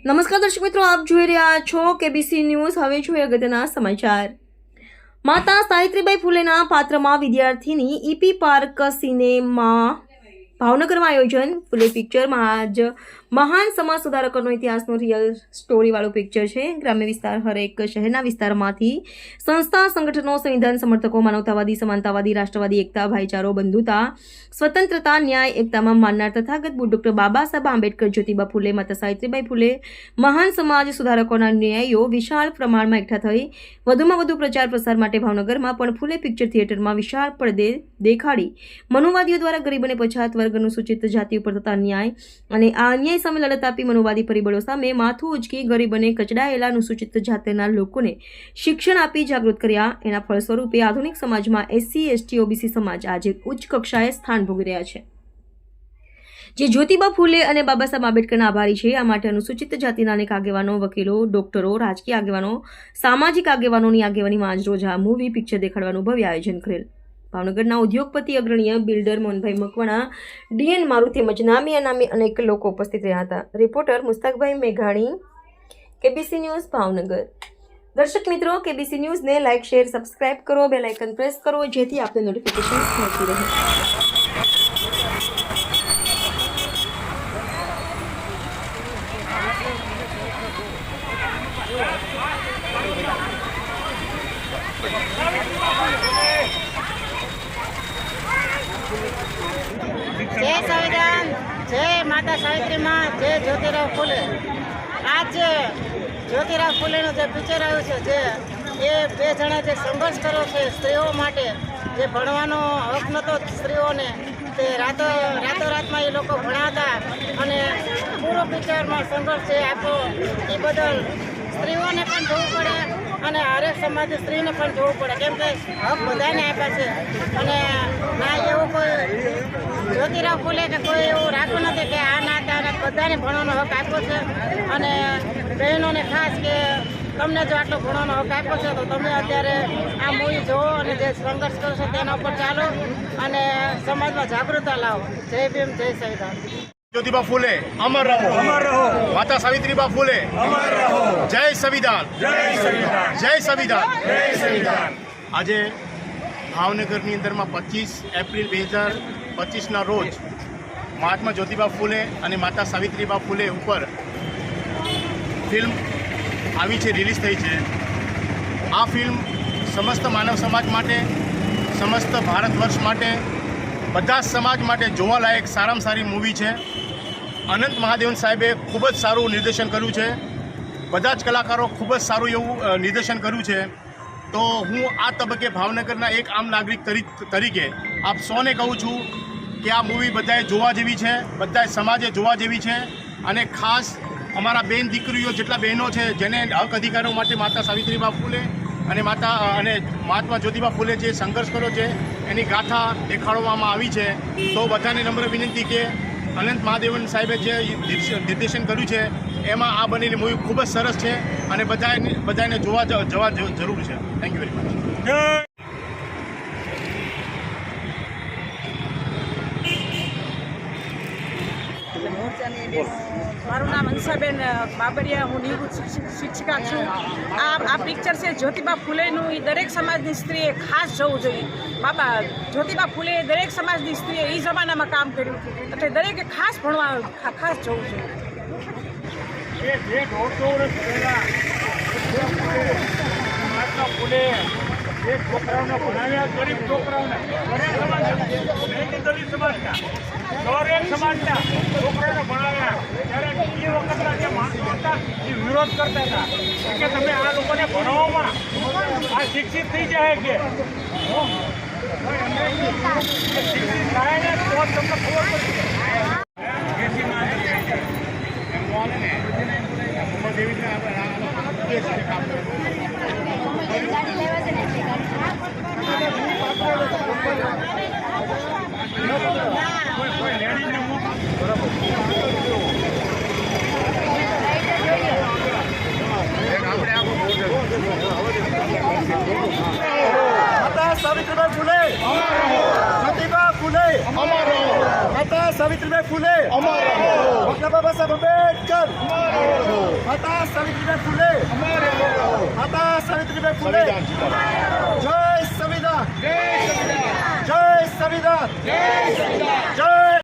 નમસ્કાર દર્શક મિત્રો, આપ જોઈ રહ્યા છો કેબીસી ન્યૂઝ। હવે જોઈએ અગત્યના સમાચાર। માતા સાવિત્રીબાઈ ફૂલેના પાત્રમાં વિદ્યાર્થીની ઈપી પાર્ક સિનેમા ભાવનગરમાં આયોજન। ફૂલે પિક્ચરમાં આજ મહાન સમાજ સુધારકોનો ઇતિહાસનો રિયલ સ્ટોરીવાળું પિક્ચર છે। ગ્રામ્ય વિસ્તાર હરેક શહેરના વિસ્તારમાંથી સંસ્થા, સંગઠનો, સંવિધાન સમર્થકો, માનવતાવાદી, સમાનતાવાદી, રાષ્ટ્રવાદી, એકતા, ભાઈચારો, બંધુતા, સ્વતંત્રતા, ન્યાય, એકતામાં માનનાર તથાગત ડૉક્ટર બાબા સાહેબ આંબેડકર, જ્યોતિબા ફૂલે, માતા સાવિત્રીબાઈ ફૂલે મહાન સમાજ સુધારકોના ન્યાયો વિશાળ પ્રમાણમાં એકઠા થઈ વધુમાં વધુ પ્રચાર પ્રસાર માટે ભાવનગરમાં પણ ફૂલે પિક્ચર થિયેટરમાં વિશાળ પડદે દેખાડી મનુવાદીઓ દ્વારા ગરીબ અને પછાત વર્ગ, અનુસૂચિત જાતિ ઉપર થતા ન્યાય અને આ અન્યાય સામે લડત આપી મનુવાદી પરિબળો સામે માથું ઉચકી ગરીબ અને કચડાયેલા અનુસૂચિત જાતિના લોકોને શિક્ષણ આપી જાગૃત કર્યા। એના ફળ સ્વરૂપે આધુનિક સમાજમાં SC, ST, OBC સમાજ આજે ઉચ્ચ કક્ષાએ સ્થાન ભોગવી રહ્યા છે, જે જ્યોતિબા ફૂલે અને બાબા સાહેબ આંબેડકરના આભારી છે। આ માટે અનુસૂચિત જાતિના અનેક આગેવાનો, વકીલો, ડોક્ટરો, રાજકીય આગેવાનો, સામાજિક આગેવાનોની આગેવાનીમાં આજ રોજ આ મૂવી પિક્ચર દેખાડવાનું ભવ્ય આયોજન કરેલ। ભાવનગરના ઉદ્યોગપતિ, અગ્રણીય બિલ્ડર મોહનભાઈ મકવાણા, DN મારુ તેમજ નામી અનામી અનેક લોકો ઉપસ્થિત રહ્યા હતા। રિપોર્ટર મુસ્તાકભાઈ મેઘાણી, કેબીસી ન્યૂઝ ભાવનગર। દર્શક મિત્રો, કેબીસી ન્યૂઝને લાઇક, શેર, સબસ્ક્રાઇબ કરો, બેલ આઇકન પ્રેસ કરો, જેથી આપને નોટિફિકેશન મળતી રહે। जय संविधान, जय माता सावित्री माँ, जय ज्योतिराव फूले। आज ज्योतिराव फूलेનું જે પિક્ચર આવ્યું છે, જે એ બે જણા જે સંઘર્ષ કર્યો છે સ્ત્રીઓ માટે, જે ભણવાનો હક નહોતો સ્ત્રીઓને, તે રાતોરાતમાં એ લોકો ભણાવતા અને પૂરો પિક્ચરમાં સંઘર્ષ છે આખો, એ બદલ સ્ત્રીઓને પણ જોવું પડે અને હરેક સમાજ સ્ત્રીને પણ જોવું પડે, કેમ કે હક બધાને આપ્યા છે અને ના એવું કોઈ જ્યોતિરાવ ફૂલે કે કોઈ એવું રાખ્યું નથી કે આ ના ત્યાં બધાને ભણવાનો હક આપ્યો છે। અને બહેનોને ખાસ કે તમને જો આટલો ભણવાનો હક આપ્યો છે તો તમે અત્યારે આ મૂવી જુઓ અને જે સંઘર્ષ કરો છો તેના ઉપર ચાલો અને સમાજમાં જાગૃતતા લાવો। જય ભીમ, જય સંવિધાન। ज्योतिबा फूले अमर रहो, अमर रहो। माता सावित्रीबा फूले अमर रहो। जय संविधान, जय संविधान, जय संविधान, जय संविधान। આજે ભાવનગરની અંદરમાં 25 એપ્રિલ 2025ના રોજ મહાત્મા જ્યોતિબા ફૂલે અને માતા સાવિત્રીબા ફૂલે ઉપર ફિલ્મ આવી છે, રિલીઝ થઈ છે। આ ફિલ્મ સમસ્ત માનવ સમાજ માટે, સમસ્ત ભારત વર્ષ માટે, બધા સમાજ માટે જોવાલાયક સારામાં સારી મૂવી છે। અનંત મહાદેવન સાહેબે ખૂબ જ સારું નિર્દેશન કર્યું છે, બધા જ કલાકારો ખૂબ જ સારું એવું નિર્દેશન કર્યું છે। તો હું આ તબક્કે ભાવનગરના એક આમ નાગરિક તરીકે આપ સૌને કહું છું કે આ મૂવી બધાએ જોવા જેવી છે, બધાએ સમાજે જોવા જેવી છે। અને ખાસ અમારા બેન દીકરીઓ જેટલા બહેનો છે જેને હક અધિકારો માટે માતા સાવિત્રીબા ફૂલે અને મહાત્મા જ્યોતિબા ફૂલે જે સંઘર્ષ કર્યો છે એની ગાથા દેખાડવામાં આવી છે। તો બધાને નમ્ર વિનંતી કે અનંત મહાદેવન સાહેબે જે નિર્દેશન કર્યું છે એમાં આ બનેલી મૂવી ખૂબ જ સરસ છે અને બધાને જવા જરૂર છે। Thank you very much. મારું નામ હંસાબેન બાબરિયા, હું નિવૃત્ત શિક્ષિકા છું। આ પિક્ચર છે જ્યોતિબા ફૂલેનું, એ દરેક સમાજની સ્ત્રીએ ખાસ જોવું જોઈએ। બાબા જ્યોતિબા ફૂલે દરેક સમાજની સ્ત્રીએ એ જમાનામાં કામ કર્યું, એટલે દરેકે ખાસ ભણવા, ખાસ જોવું જોઈએ। મહાત્મા ફૂલે જે છોકરાઓને ભણાવ્યા, ગરીબ છોકરાઓને, દલિત સમાજના, દરેક સમાજના છોકરાઓને ભણાવ્યા, ત્યારે એ વખતના જે માણસો હતા એ વિરોધ કરતા હતા કે તમે આ લોકોને ભણાવવામાં આ શિક્ષિત થઈ જાય કે શિક્ષિત થાય ને તો તમને ખબર પડશે। માતા સાવિત્રીબાઈ ફૂલે જ્યોતિબા ફૂલે અમર રહો। માતા સાવિત્રીબાઈ ફૂલે અમર રહો। ડૉક્ટર બાબા સાહેબ આંબેડકર અમર રહો। માતા સાવિત્રીબાઈ ફૂલે માતા સાવિત્રીબાઈ ફૂલે જય સંવિધાન જય સંવિધાન જય